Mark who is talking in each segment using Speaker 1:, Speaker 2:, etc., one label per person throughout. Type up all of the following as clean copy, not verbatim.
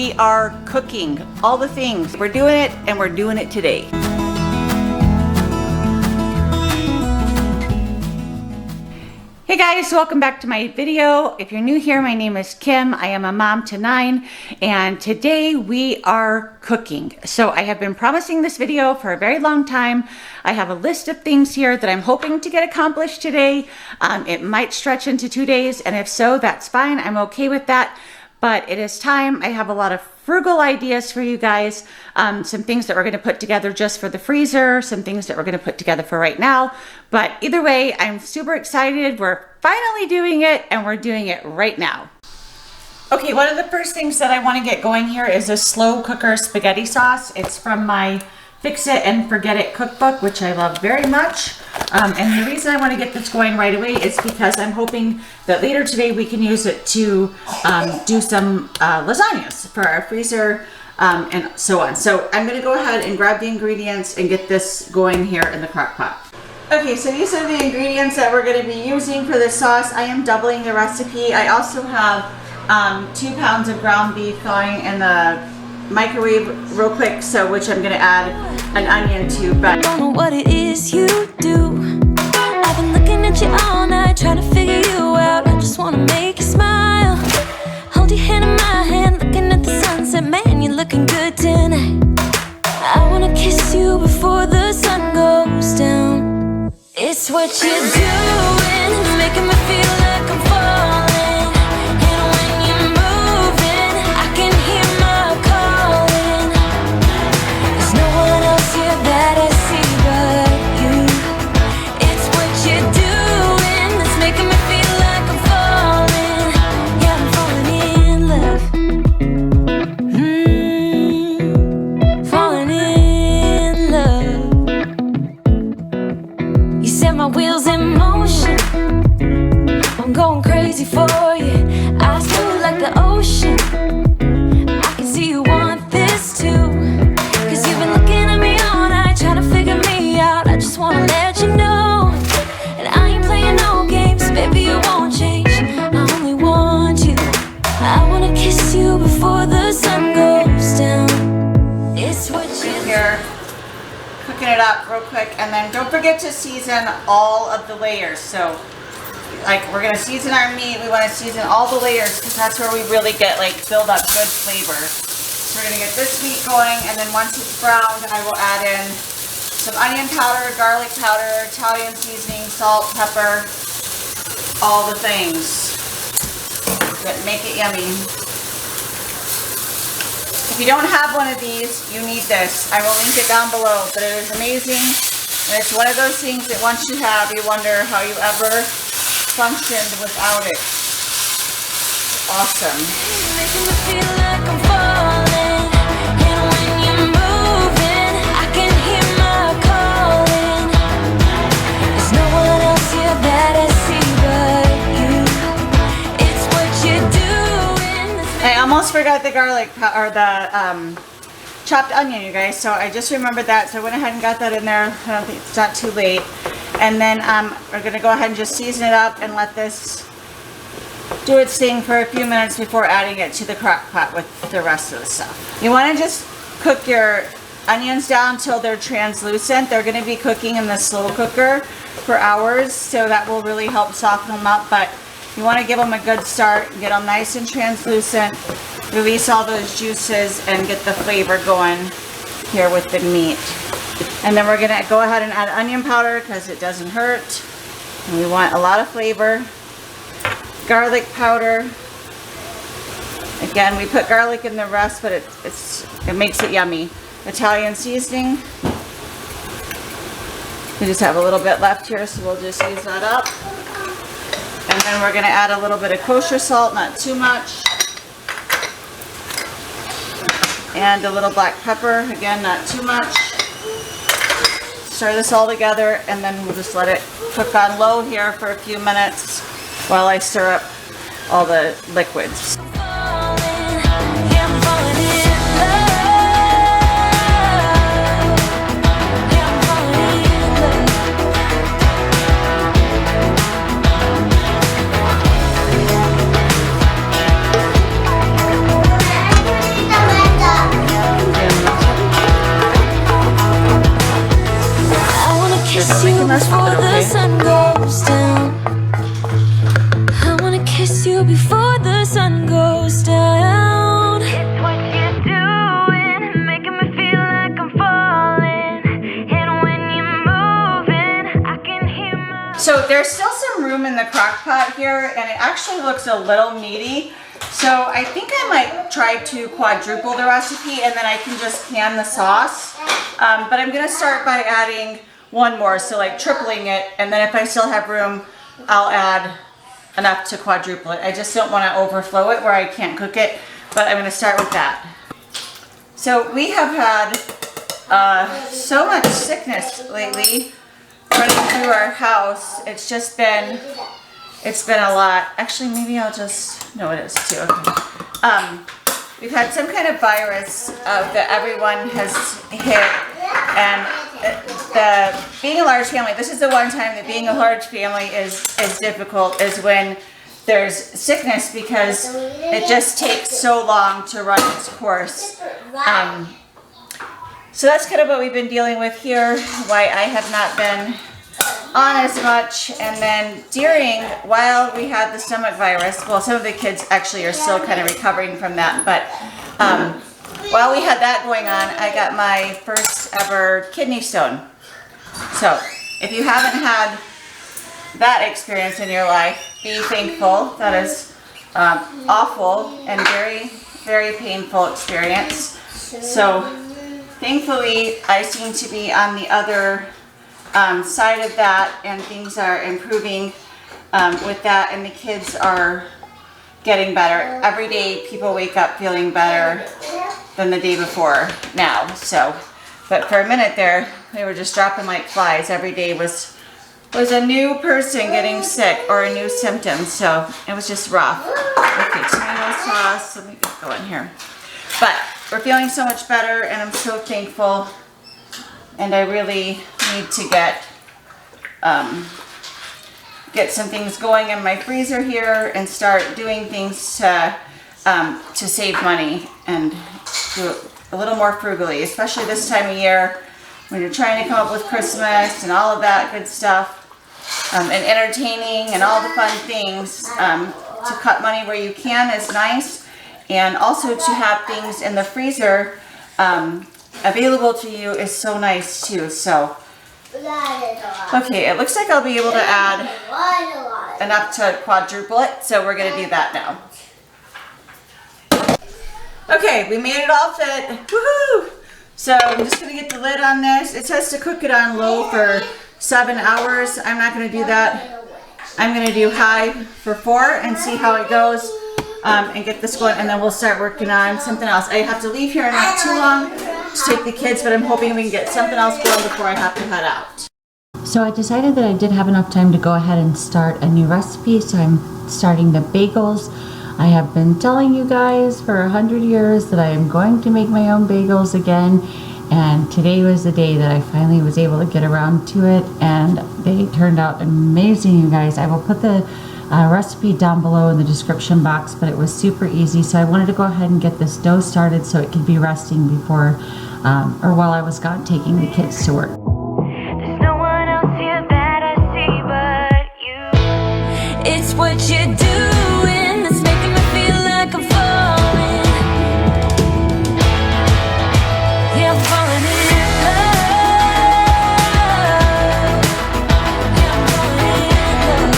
Speaker 1: we are cooking all the things. We're doing it, and we're doing it today. Hey guys, welcome back to my video. If you're new here, my name is Kim. I am a mom to 9, and today we are cooking. So I have been promising this video for a very long time. I have a list of things here that I'm hoping to get accomplished today. It might stretch into 2 days, and if so, that's fine. I'm okay with that. But it is time. I have a lot of frugal ideas for you guys. Some things that we're going to put together just for the freezer, some things that we're going to put together for right now. But either way, I'm super excited. We're finally doing it, and we're doing it right now. Okay, one of the first things that I want to get going here is a slow cooker spaghetti sauce. It's from my Fix It and Forget It cookbook, which I love very much. And the reason I want to get this going right away is because I'm hoping that later today we can use it to do some lasagnas for our freezer and so on. So I'm going to go ahead and grab the ingredients and get this going here in the crock pot. Okay, so these are the ingredients that we're going to be using for this sauce. I am doubling the recipe. I also have 2 pounds of ground beef thawing in the microwave real quick, which I'm gonna add an onion to. But
Speaker 2: don't know what it is you do. I've been looking at you all night, trying to figure you out. I just wanna make you smile. Hold your hand in my hand, looking at the sunset. Man, you're looking good tonight. I wanna kiss you before the sun goes down. It's what you're doing, it's making me feel like I'm falling. My wheels in motion, I'm going crazy for you. Eyes blue like the ocean. I can see you want this too, cause you've been looking at me all night, trying to figure me out. I just wanna let you know, and I ain't playing no games, baby, you won't change. I only want you. I wanna kiss you before the sun goes down. It's what you
Speaker 1: here. Cooking it up real quick, and then don't forget to season all of the layers. So like we're gonna season our meat, we want to season all the layers because that's where we really get build up good flavor. So we're gonna get this meat going, and then once it's browned, I will add in some onion powder, garlic powder, Italian seasoning, salt, pepper, all the things that make it yummy. If you don't have one of these, you need this. I will link it down below, but it is amazing. And it's one of those things that once you have, you wonder how you ever functioned without it. It's awesome.
Speaker 2: making me feel like I'm falling. And when you're moving, I can hear my calling. There's no one else here that I see but you. It's what you're doing.
Speaker 1: I almost forgot the garlic or the chopped onion, you guys. So I just remembered that, so I went ahead and got that in there. I don't think it's not too late. And then we're gonna go ahead and just season it up and let this do its thing for a few minutes before adding it to the crock pot with the rest of the stuff. You want to just cook your onions down until they're translucent. They're going to be cooking in the slow cooker for hours, so that will really help soften them up. But you want to give them a good start, get them nice and translucent, release all those juices, and get the flavor going here with the meat. And then we're going to go ahead and add onion powder because it doesn't hurt. And we want a lot of flavor. Garlic powder. Again, we put garlic in the rest, but it makes it yummy. Italian seasoning. We just have a little bit left here, so we'll just use that up. And then we're going to add a little bit of kosher salt, not too much. And a little black pepper, again, not too much. Stir this all together, and then we'll just let it cook on low here for a few minutes while I stir up all the liquids. in the crock pot here, and it actually looks a little meaty. So I think I might try to quadruple the recipe, and then I can just can the sauce. But I'm gonna start by adding one more, so like tripling it, and then if I still have room, I'll add enough to quadruple it. I just don't want to overflow it where I can't cook it, but I'm gonna start with that. So we have had so much sickness lately running through our house. It's been a lot. Actually, maybe I'll just, no, it is too. Okay. We've had some kind of virus that everyone has hit, and being a large family, this is the one time that being a large family is difficult, is when there's sickness, because it just takes so long to run its course. So that's kind of what we've been dealing with here, why I have not been on as much. And then while we had the stomach virus, well, some of the kids actually are still kind of recovering from that, but while we had that going on, I got my first ever kidney stone. So if you haven't had that experience in your life, be thankful. That is awful and very, very painful experience. So thankfully, I seem to be on the other side of that, and things are improving with that, and the kids are getting better. Every day people wake up feeling better than the day before now. So, but for a minute there, they were just dropping like flies. Every day was a new person getting sick or a new symptom. So it was just rough. Okay, tomato sauce. Let me just go in here. But we're feeling so much better, and I'm so thankful. And I really need to get some things going in my freezer here and start doing things to save money and do a little more frugally, especially this time of year when you're trying to come up with Christmas and all of that good stuff, and entertaining and all the fun things. To cut money where you can is nice, and also to have things in the freezer available to you is so nice too. So okay, it looks like I'll be able to add enough to quadruple it, so we're gonna do that now. Okay, we made it all fit. Woohoo! So I'm just gonna get the lid on this. It says to cook it on low for 7 hours. I'm not gonna do that. I'm gonna do high for 4 and see how it goes, and get this going, and then we'll start working on something else. I have to leave here in not too long to take the kids, but I'm hoping we can get something else going before I have to head out. So I decided that I did have enough time to go ahead and start a new recipe, so I'm starting the bagels. I have been telling you guys for 100 years that I am going to make my own bagels again, and today was the day that I finally was able to get around to it, and they turned out amazing, you guys. I will put the recipe down below in the description box, but it was super easy, so I wanted to go ahead and get this dough started so it could be resting before or while I was gone taking the kids to work.
Speaker 2: There's no one else here that I see but you. It's what you're doing that's making me feel like I'm falling. Yeah, I'm falling in love. Yeah, I'm falling in love. Yeah, I'm falling in love.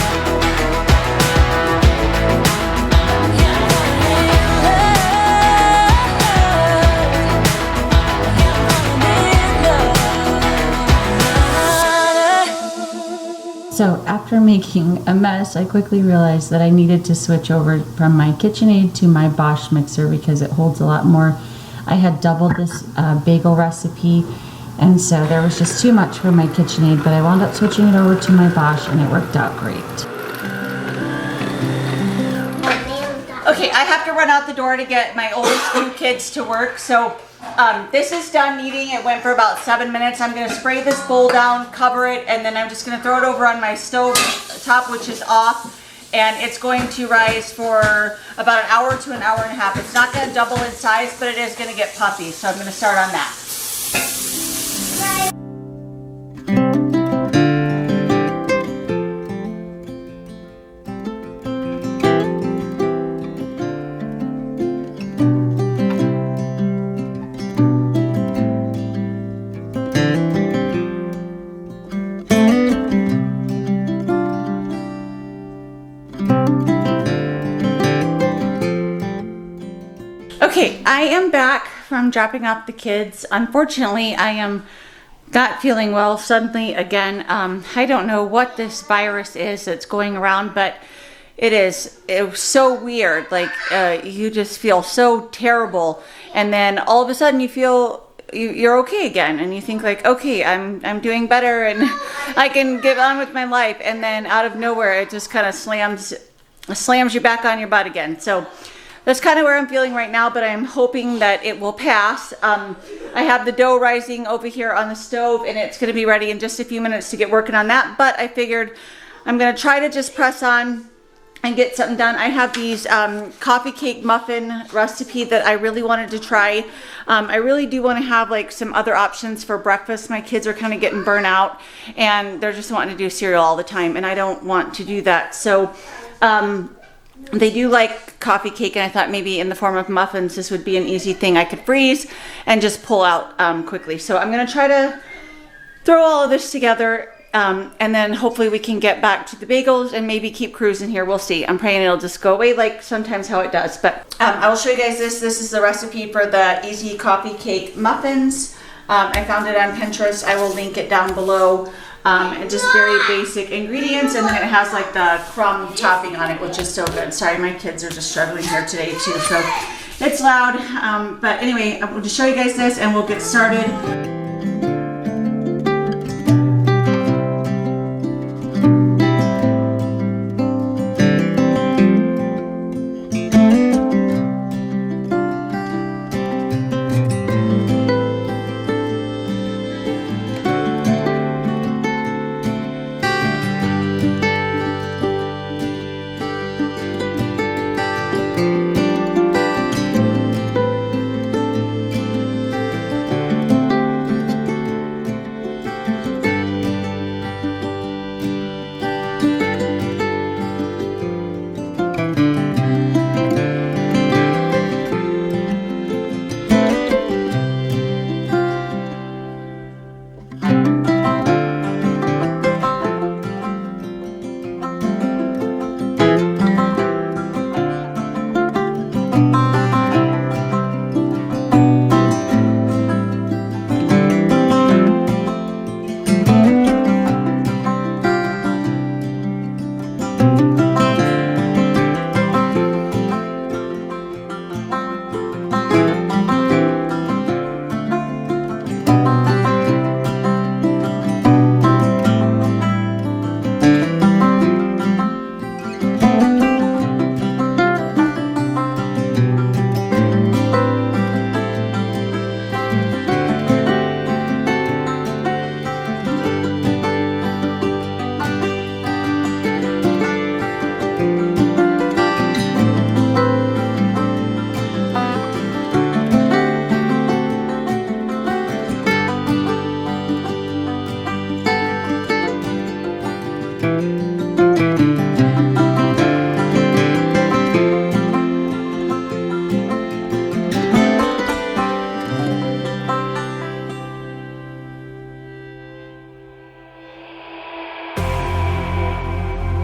Speaker 1: So after making a mess, I quickly realized that I needed to switch over from my KitchenAid to my Bosch mixer because it holds a lot more. I had doubled this bagel recipe, and so there was just too much for my KitchenAid, but I wound up switching it over to my Bosch, and it worked out great. Okay, I have to run out the door to get my oldest 2 kids to work, so this is done kneading. It went for about 7 minutes. I'm going to spray this bowl down, cover it, and then I'm just going to throw it over on my stove top, which is off, and it's going to rise for about an hour to an hour and a half. It's not going to double in size, but it is going to get puffy, so I'm going to start on that. Okay, I am back from dropping off the kids. Unfortunately, I am not feeling well suddenly again. I don't know what this virus is that's going around, but it was so weird. Like you just feel so terrible, and then all of a sudden you feel you're okay again, and you think like, okay, I'm doing better, and I can get on with my life. And then out of nowhere, it just kind of slams you back on your butt again. So that's kind of where I'm feeling right now, but I'm hoping that it will pass. I have the dough rising over here on the stove, and it's going to be ready in just a few minutes to get working on that. But I figured I'm going to try to just press on and get something done. I have these coffee cake muffin recipe that I really wanted to try. I really do want to have like some other options for breakfast. My kids are kind of getting burnt out, and they're just wanting to do cereal all the time, and I don't want to do that. So they do like coffee cake, and I thought maybe in the form of muffins, this would be an easy thing I could freeze and just pull out quickly. So I'm going to try to throw all of this together, and then hopefully we can get back to the bagels and maybe keep cruising here. We'll see. I'm praying it'll just go away like sometimes how it does. But I will show you guys this. This is the recipe for the easy coffee cake muffins. I found it on Pinterest. I will link it down below. And just very basic ingredients, and then it has like the crumb topping on it, which is so good. Sorry, my kids are just struggling here today too, so it's loud. But anyway, I'm going to show you guys this and we'll get started.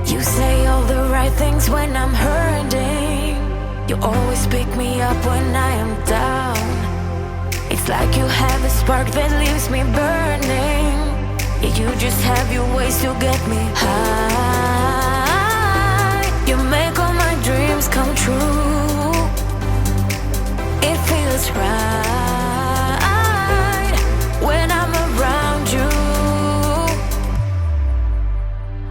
Speaker 2: You say all the right things when I'm hurting. You always pick me up when I am down. It's like you have a spark that leaves me burning. Yeah, you just have your ways to get me high. You make all my dreams come true. It feels right when I'm around you.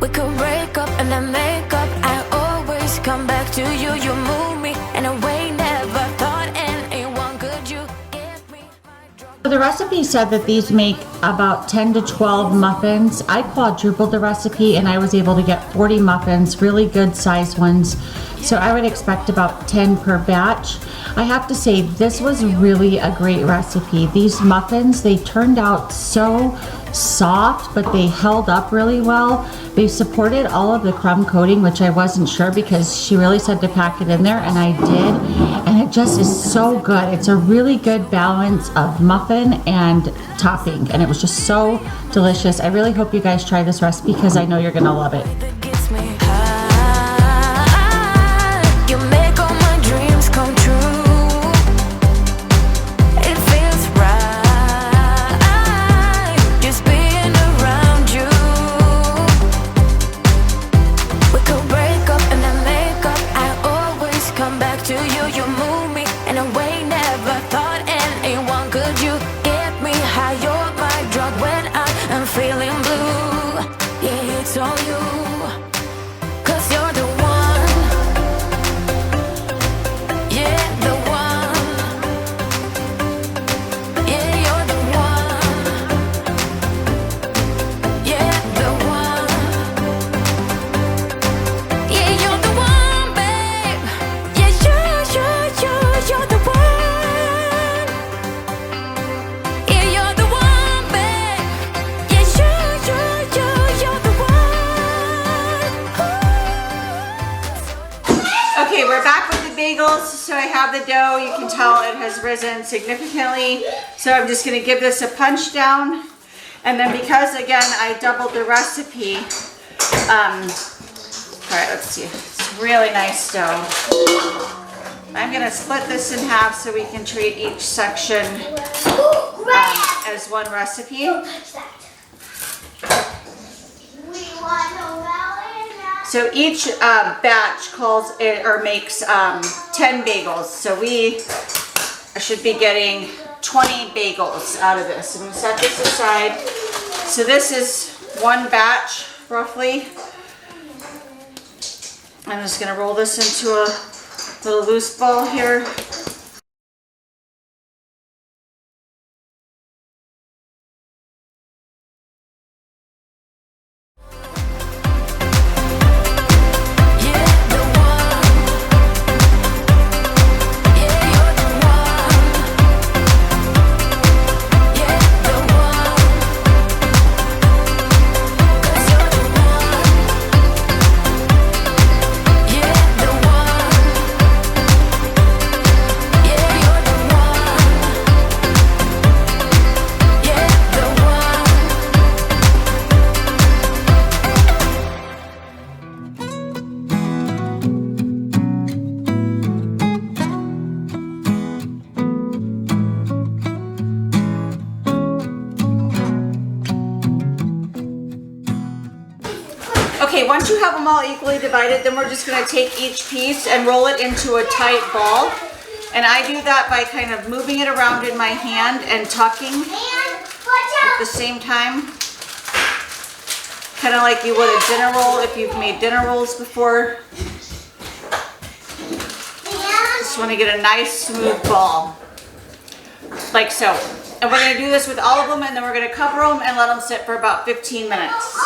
Speaker 2: We could break up and then make up. I always come back to you. You move me in a way never thought anyone could. You give me my drug.
Speaker 1: The recipe said that these make about 10 to 12 muffins. I quadrupled the recipe and I was able to get 40 muffins, really good sized ones. So I would expect about 10 per batch. I have to say, this was really a great recipe. These muffins, they turned out so soft, but they held up really well. They supported all of the crumb coating, which I wasn't sure because she really said to pack it in there, and I did. And it just is so good. It's a really good balance of muffin and topping, and it was just so delicious. I really hope you guys try this recipe because I know you're gonna love it.
Speaker 2: That gets me high.
Speaker 1: Okay, we're back with the bagels. So I have the dough. You can tell it has risen significantly. So I'm just gonna give this a punch down. And then because, again, I doubled the recipe, all right, let's see. It's really nice dough. I'm gonna split this in half so we can treat each section as one recipe. So each batch calls it or makes 10 bagels. So we should be getting 20 bagels out of this. I'm gonna set this aside. So this is one batch, roughly. I'm just gonna roll this into a little loose ball here. Okay, once you have them all equally divided, then we're just gonna take each piece and roll it into a tight ball. And I do that by kind of moving it around in my hand and tucking at the same time. Kind of like you would a dinner roll if you've made dinner rolls before. Just wanna get a nice smooth ball, like so. And we're gonna do this with all of them, and then we're gonna cover them and let them sit for about 15 minutes.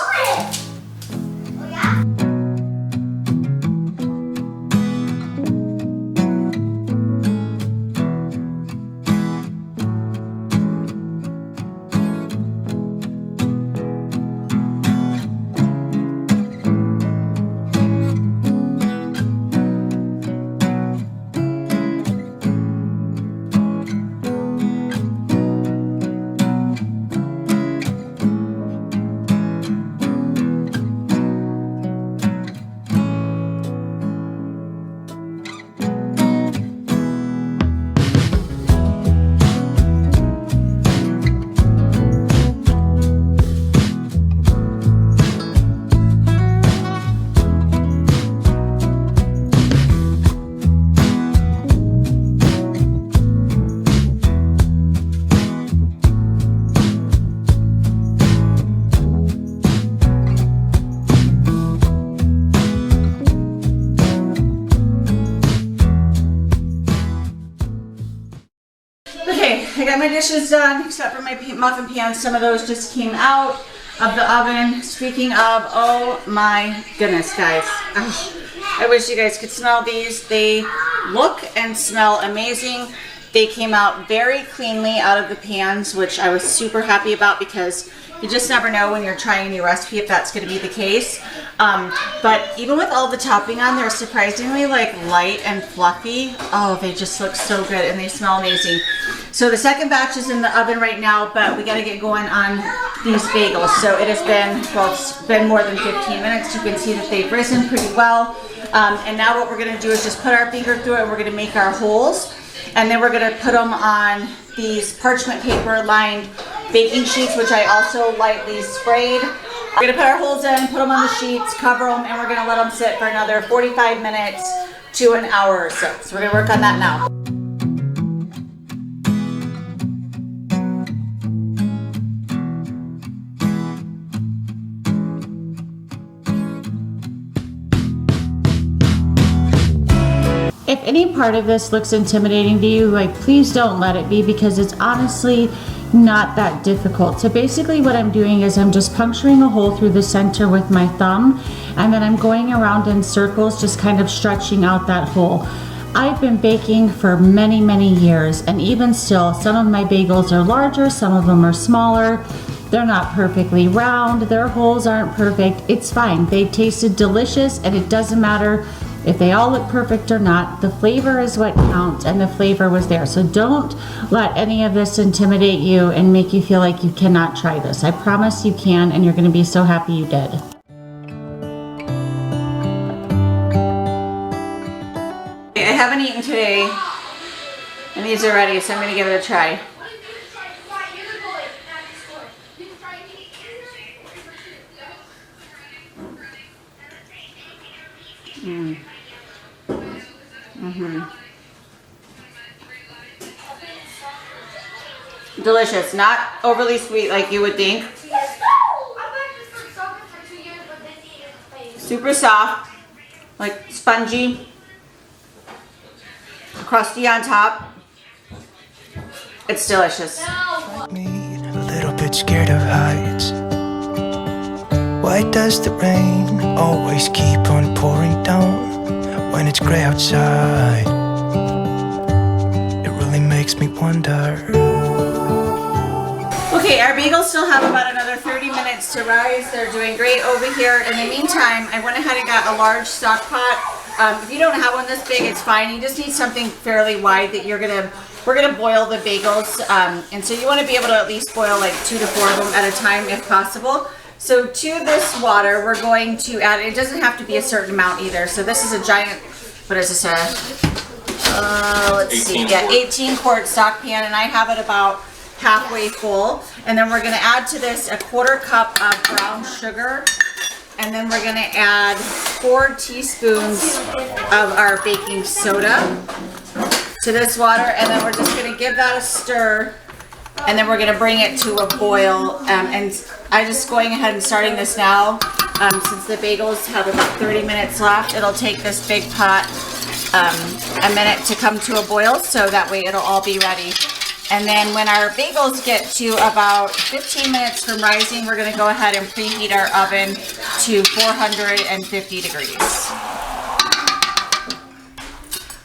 Speaker 1: I got my dishes done, except for my muffin pans. Some of those just came out of the oven. Speaking of, oh my goodness, guys. Oh, I wish you guys could smell these. They look and smell amazing. They came out very cleanly out of the pans, which I was super happy about because you just never know when you're trying a new recipe if that's going to be the case. But even with all the topping on, they're surprisingly like light and fluffy. Oh, they just look so good and they smell amazing. So the second batch is in the oven right now, but we got to get going on these bagels. So it has been, well, it's been more than 15 minutes. You can see that they've risen pretty well. And now what we're going to do is just put our finger through it and we're going to make our holes. And then we're going to put them on these parchment paper lined baking sheets, which I also lightly sprayed. We're going to put our holes in, put them on the sheets, cover them, and we're going to let them sit for another 45 minutes to an hour or so. So we're going to work on that now. If any part of this looks intimidating to you, like please don't let it be, because it's honestly not that difficult. So basically what I'm doing is I'm just puncturing a hole through the center with my thumb, and then I'm going around in circles, just kind of stretching out that hole. I've been baking for many, many years, and even still, some of my bagels are larger, some of them are smaller. They're not perfectly round, their holes aren't perfect. It's fine. They tasted delicious, and it doesn't matter if they all look perfect or not. The flavor is what counts, and the flavor was there. So don't let any of this intimidate you and make you feel like you cannot try this. I promise you can, and you're going to be so happy you did. I haven't eaten today, and these are ready, so I'm going to give it a try. Delicious, not overly sweet like you would think. Super soft, like spongy, crusty on top. It's delicious.
Speaker 3: Me a little bit scared of heights. Why does the rain always keep on pouring down when it's gray outside? It really makes me wonder.
Speaker 1: Okay, our bagels still have about another 30 minutes to rise. They're doing great over here. In the meantime, I went ahead and got a large stock pot. If you don't have one this big, it's fine. You just need something fairly wide that we're gonna boil the bagels. And so you want to be able to at least boil like 2 to 4 of them at a time if possible. So to this water, we're going to add, it doesn't have to be a certain amount either. So this is a giant, what is this, let's see, yeah, 18 quart stock pan, and I have it about halfway full. And then we're gonna add to this a 1/4 cup of brown sugar. And then we're gonna add 4 teaspoons of our baking soda to this water. And then we're just gonna give that a stir. And then we're gonna bring it to a boil. And I'm just going ahead and starting this now. Since the bagels have about 30 minutes left, it'll take this big pot a minute to come to a boil, so that way it'll all be ready. And then when our bagels get to about 15 minutes from rising, we're gonna go ahead and preheat our oven to 450 degrees.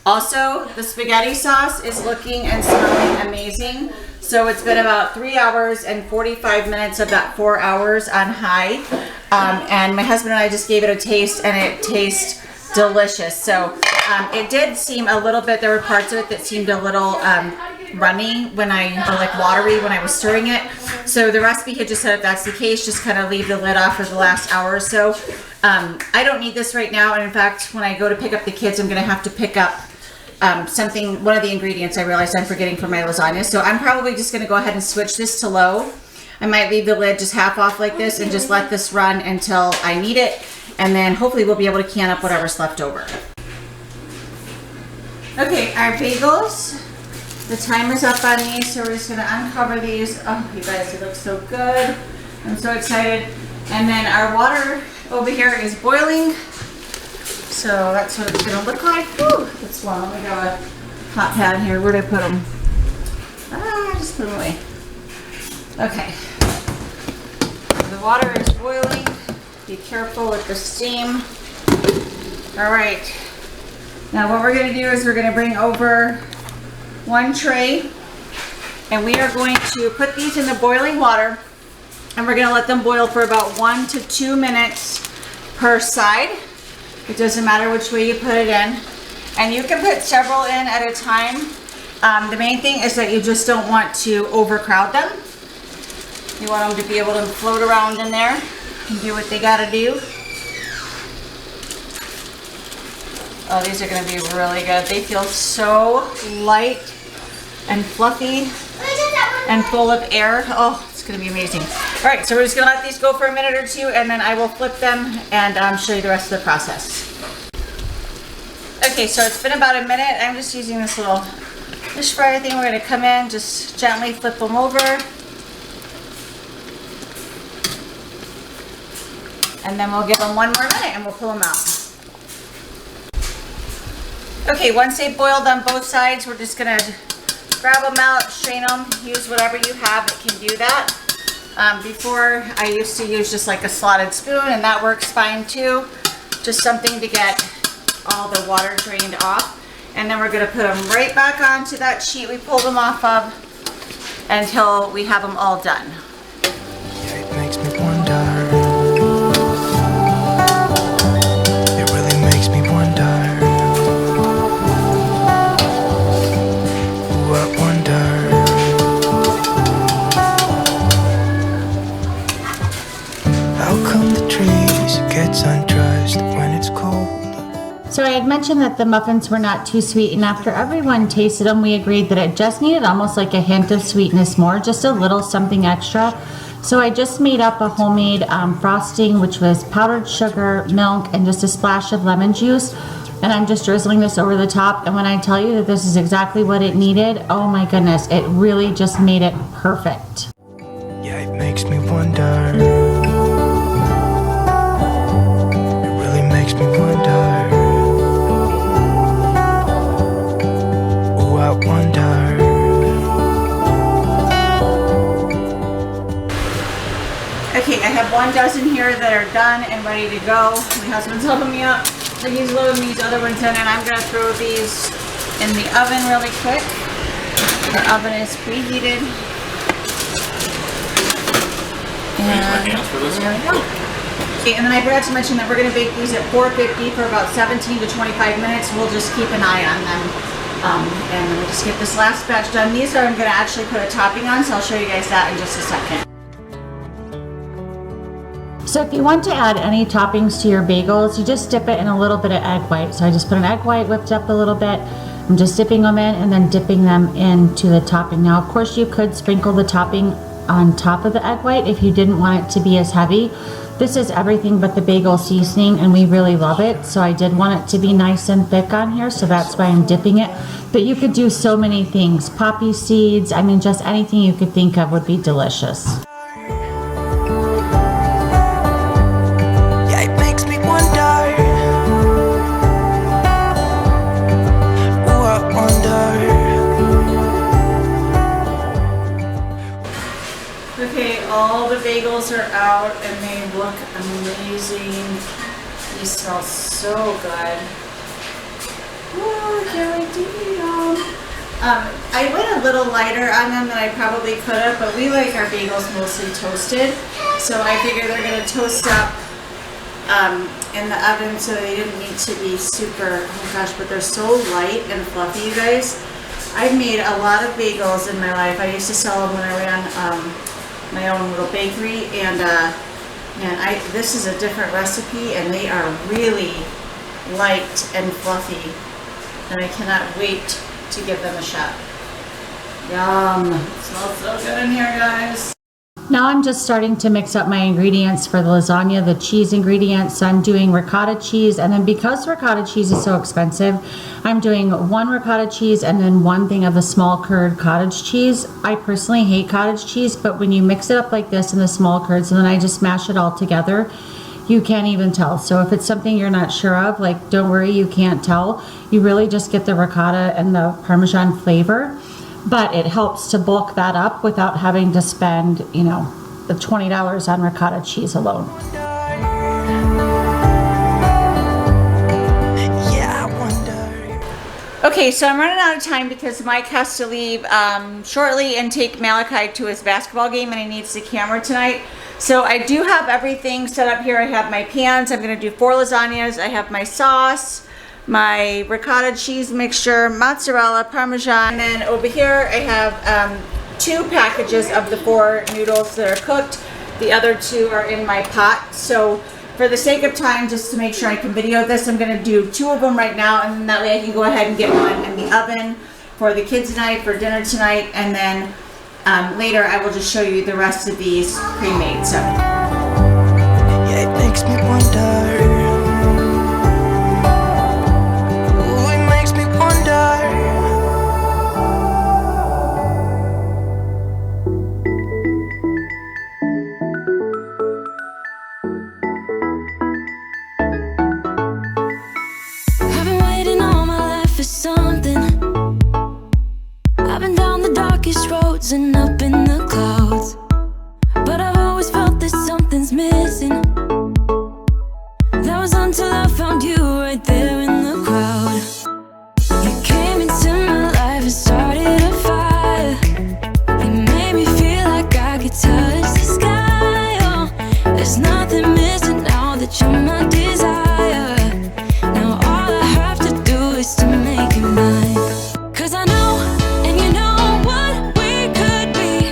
Speaker 1: Also, the spaghetti sauce is looking and smelling amazing. So it's been about 3 hours and 45 minutes of that 4 hours on high. And my husband and I just gave it a taste, and it tastes delicious. So it did seem a little bit, there were parts of it that seemed a little runny or like watery when I was stirring it. So the recipe had just said if that's the case, just kind of leave the lid off for the last hour or so. I don't need this right now. And in fact, when I go to pick up the kids, I'm going to have to pick up one of the ingredients I realized I'm forgetting for my lasagna. So I'm probably just going to go ahead and switch this to low. I might leave the lid just half off like this and just let this run until I need it. And then hopefully we'll be able to can up whatever's left over. Okay, our bagels. The time is up on these, so we're just going to uncover these. Oh, you guys, it looks so good. I'm so excited. And then our water over here is boiling. So that's what it's going to look like. Whew, it's warm. Let me grab a hot pad here. Where did I put them? I just put them away. Okay. The water is boiling. Be careful with the steam. All right. Now what we're going to do is we're going to bring over 1 tray, and we are going to put these in the boiling water, and we're going to let them boil for about 1 to 2 minutes per side. It doesn't matter which way you put it in, and you can put several in at a time. The main thing is that you just don't want to overcrowd them. You want them to be able to float around in there and do what they got to do. Oh, these are going to be really good. They feel so light and fluffy and full of air. Oh, it's going to be amazing. All right, so we're just going to let these go for a minute or two, and then I will flip them and show you the rest of the process. Okay, so it's been about a minute. I'm just using this little dish fryer thing. We're going to come in, just gently flip them over. And then we'll give them 1 more minute and we'll pull them out. Okay, once they've boiled on both sides, we're just gonna grab them out, strain them, use whatever you have that can do that. Before, I used to use just like a slotted spoon, and that works fine too. Just something to get all the water drained off. And then we're gonna put them right back onto that sheet we pulled them off of until we have them all done.
Speaker 3: Yeah, it makes me wonder. It really makes me wonder.
Speaker 1: had mentioned that the muffins were not too sweet, and after everyone tasted them, we agreed that it just needed almost like a hint of sweetness more, just a little something extra. So I just made up a homemade frosting, which was powdered sugar, milk, and just a splash of lemon juice. And I'm just drizzling this over the top. And when I tell you that this is exactly what it needed, oh my goodness, it really just made it perfect.
Speaker 3: Yeah, it makes me wonder. It really makes me wonder. Oh, I wonder.
Speaker 1: Okay, I have 1 dozen here that are done and ready to go. My husband's helping me up. So he's loading these other ones in, and I'm gonna throw these in the oven really quick. The oven is preheated. And there we go. Okay, and then I forgot to mention that we're gonna bake these at 450 for about 17 to 25 minutes. We'll just keep an eye on them. And let me just get this last batch done. These are I'm gonna actually put a topping on, so I'll show you guys that in just a second. So if you want to add any toppings to your bagels, you just dip it in a little bit of egg white. So I just put an egg white, whipped up a little bit. I'm just dipping them in and then dipping them into the topping. Now, of course, you could sprinkle the topping on top of the egg white if you didn't want it to be as heavy. This is everything but the bagel seasoning, and we really love it. So I did want it to be nice and thick on here, so that's why I'm dipping it. But you could do so many things. Poppy seeds, I mean, just anything you could think of would be delicious. Okay, all the bagels are out and they look amazing. These smell so good. Oh, can't wait to eat them. I went a little lighter on them than I probably could have, but we like our bagels mostly toasted. So I figure they're going to toast up in the oven, so they didn't need to be super, oh gosh, but they're so light and fluffy, you guys. I've made a lot of bagels in my life. I used to sell them when I ran my own little bakery, and man, this is a different recipe, and they are really light and fluffy, and I cannot wait to give them a shot. Yum! It smells so good in here, guys. Now I'm just starting to mix up my ingredients for the lasagna, the cheese ingredients. So I'm doing ricotta cheese, and then because ricotta cheese is so expensive, I'm doing 1 ricotta cheese and then 1 thing of the small curd cottage cheese. I personally hate cottage cheese, but when you mix it up like this in the small curds and then I just mash it all together, you can't even tell. So if it's something you're not sure of, like, don't worry, you can't tell. You really just get the ricotta and the Parmesan flavor. But it helps to bulk that up without having to spend, you know, the $20 on ricotta cheese alone. Okay, so I'm running out of time because Mike has to leave shortly and take Malachi to his basketball game, and he needs the camera tonight. So I do have everything set up here. I have my pans. I'm going to do 4 lasagnas. I have my sauce, my ricotta cheese mixture, mozzarella, Parmesan, and then over here I have 2 packages of the 4 noodles that are cooked. The other 2 are in my pot. So for the sake of time, just to make sure I can video this, I'm going to do 2 of them right now, and then that way I can go ahead and get one in the oven for the kids tonight, for dinner tonight, and then later I will just show you the rest of these pre-made. So
Speaker 3: yeah, it makes me wonder.
Speaker 2: And up in the clouds, but I've always felt that something's missing. That was until I found you right there in the crowd. You came into my life and started a fire. You made me feel like I could touch the sky. Oh, there's nothing missing now that you're my desire. Now all I have to do is to make you mine. 'Cause I know, and you know what we could be.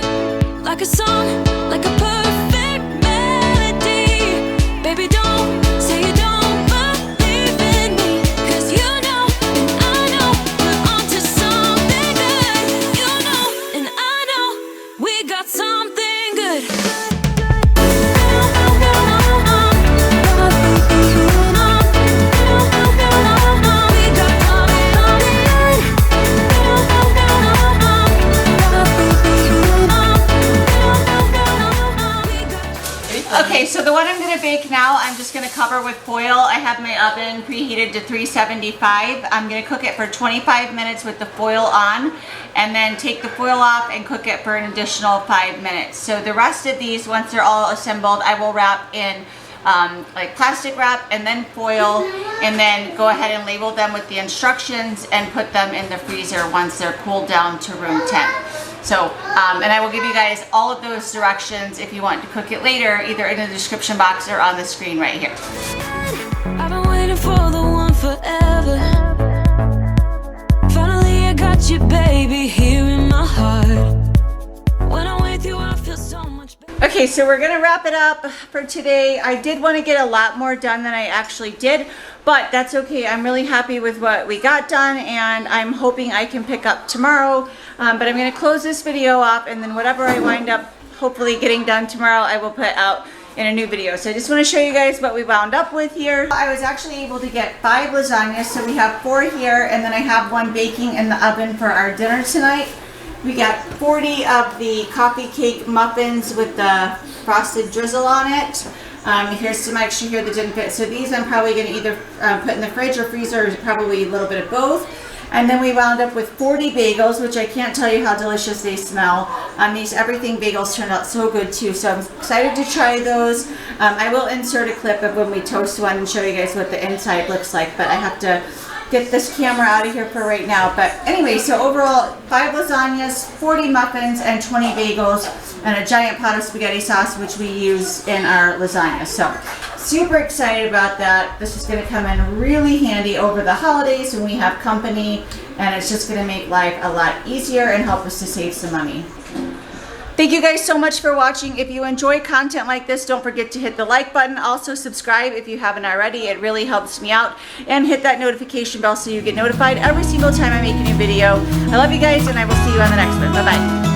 Speaker 1: bake now, I'm just gonna cover with foil. I have my oven preheated to 375. I'm gonna cook it for 25 minutes with the foil on, and then take the foil off and cook it for an additional 5 minutes. So the rest of these, once they're all assembled, I will wrap in like plastic wrap and then foil, and then go ahead and label them with the instructions and put them in the freezer once they're cooled down to room temp. So, and I will give you guys all of those directions if you want to cook it later, either in the description box or on the screen right here.
Speaker 2: I've been waiting for the one forever. Finally I got you, baby, here in my heart. When I'm with you I feel so much better.
Speaker 1: Okay, so we're gonna wrap it up for today. I did want to get a lot more done than I actually did, but that's okay. I'm really happy with what we got done, and I'm hoping I can pick up tomorrow. But I'm gonna close this video off, and then whatever I wind up hopefully getting done tomorrow, I will put out in a new video. So I just want to show you guys what we wound up with here. I was actually able to get 5 lasagnas, so we have 4 here, and then I have 1 baking in the oven for our dinner tonight. We got 40 of the coffee cake muffins with the frosted drizzle on it. Here's some extra here that didn't fit. So these I'm probably going to either put in the fridge or freezer, or probably a little bit of both. And then we wound up with 40 bagels, which I can't tell you how delicious they smell. These everything bagels turned out so good too, so I'm excited to try those. I will insert a clip of when we toast one and show you guys what the inside looks like, but I have to get this camera out of here for right now. But anyway, so overall 5 lasagnas, 40 muffins, and 20 bagels, and a giant pot of spaghetti sauce, which we use in our lasagna. So super excited about that. This is going to come in really handy over the holidays when we have company, and it's just going to make life a lot easier and help us to save some money. Thank you guys so much for watching. If you enjoy content like this, don't forget to hit the like button. Also subscribe if you haven't already. It really helps me out. And hit that notification bell so you get notified every single time I make a new video. I love you guys, and I will see you on the next one. Bye-bye.